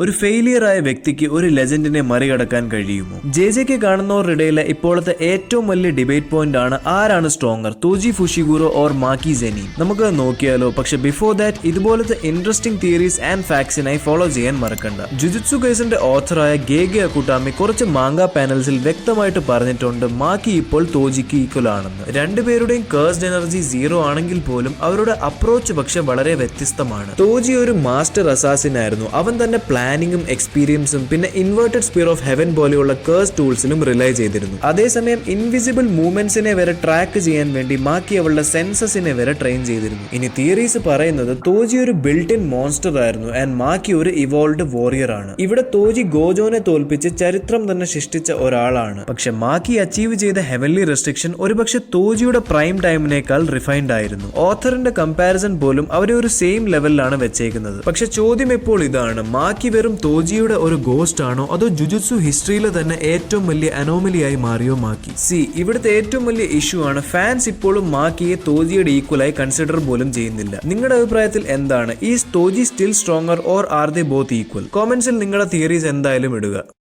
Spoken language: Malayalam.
ഒരു ഫെയിലിയർ ആയ വ്യക്തിക്ക് ഒരു ലെജൻഡിനെ മറികടക്കാൻ കഴിയുമോ? ജെജെക്ക് കാണുന്നവരുടെ ഇടയിലെ ഇപ്പോഴത്തെ ഏറ്റവും വലിയ ഡിബേറ്റ് പോയിന്റ് ആണ് ആരാണ് സ്ട്രോങ്ങർ, തോജി ഫുഷിഗുറോ ഓർ മാക്കി സെനിൻ. നമുക്ക് നോക്കിയാലോ. പക്ഷെ ബിഫോർ ദാറ്റ് ഇതുപോലത്തെ ഇൻട്രസ്റ്റിംഗ് തിയറീസ് ആൻഡ് ഫാക്ട്സിനായി ഫോളോ ചെയ്യാൻ മറക്കണ്ട. ജുജുത്സു കൈസന്റെ ഓഥറായ ഗേഗെ അക്കുട്ടാമി കുറച്ച് മാങ്ക പാനൽസിൽ വ്യക്തമായിട്ട് പറഞ്ഞിട്ടുണ്ട് മാക്കി ഇപ്പോൾ തോജിക്ക് ഈക്വൽ ആണെന്ന്. രണ്ടുപേരുടെയും കേഴ്സ്ഡ് എനർജി 0 ആണെങ്കിൽ പോലും അവരുടെ അപ്രോച്ച് പക്ഷെ വളരെ വ്യത്യസ്തമാണ്. തോജി ഒരു മാസ്റ്റർ അസാസിൻ ആയിരുന്നു. അവൻ തന്നെ പ്ലാനിങ്ങും എക്സ്പീരിയൻസും പിന്നെ ഇൻവേർട്ടഡ് സ്പിയർ ഓഫ് ഹെവൻ പോലെയുള്ള കേഴ്സ് ടൂൾസിലും റിലൈ ചെയ്തിരുന്നു. അതേസമയം ഇൻവിസിബിൾ മൂവ്മെന്റ്സിനെ വരെ ട്രാക്ക് ചെയ്യാൻ വേണ്ടി മാക്കി അവളുടെ സെൻസസിനെ വരെ ട്രെയിൻ ചെയ്തിരുന്നു. ഇനി തിയറീസ് പറയുന്നത് തോജി ഒരു ബിൽറ്റ് ഇൻ മോൺസ്റ്റർ ആയിരുന്നു ആൻഡ് മാക്കി ഒരു ഇവോൾവ്ഡ് വോറിയർ ആണ്. ഇവിടെ തോജി ഗോജോനെ തോൽപ്പിച്ച് ചരിത്രം തന്നെ സൃഷ്ടിച്ച ഒരാളാണ്. പക്ഷെ മാക്കി അച്ചീവ് ചെയ്ത ഹെവൻലി റെസ്ട്രിക്ഷൻ ഒരുപക്ഷെ തോജിയുടെ പ്രൈം ടൈമിനേക്കാൾ റിഫൈൻഡ് ആയിരുന്നു. ഓഥറിന്റെ കമ്പാരിസൺ പോലും അവരെ ഒരു സെയിം ലെവലിലാണ് വെച്ചേക്കുന്നത്. പക്ഷെ ചോദ്യം ഇപ്പോൾ ഇതാണ്, മാക്കി വെറും തോജിയുടെ ഒരു ഗോസ്റ്റ് ആണോ അതോ ജുജുത്സു ഹിസ്റ്ററിയിലെ തന്നെ ഏറ്റവും വലിയ അനോമലിയായി മാറിയോ മാക്കി? ഇവിടുത്തെ ഏറ്റവും വലിയ ഇഷ്യൂ ആണ് ഫാൻസ് ഇപ്പോഴും മാക്കിയെ തോജിയുടെ ഈക്വലായി കൺസിഡർ പോലും ചെയ്യുന്നില്ല. നിങ്ങളുടെ അഭിപ്രായത്തിൽ എന്താണ്? ഈസ് തോജി still stronger or are they both equal? കോമെന്റ്സിൽ നിങ്ങളുടെ തിയറീസ് എന്തായാലും ഇടുക.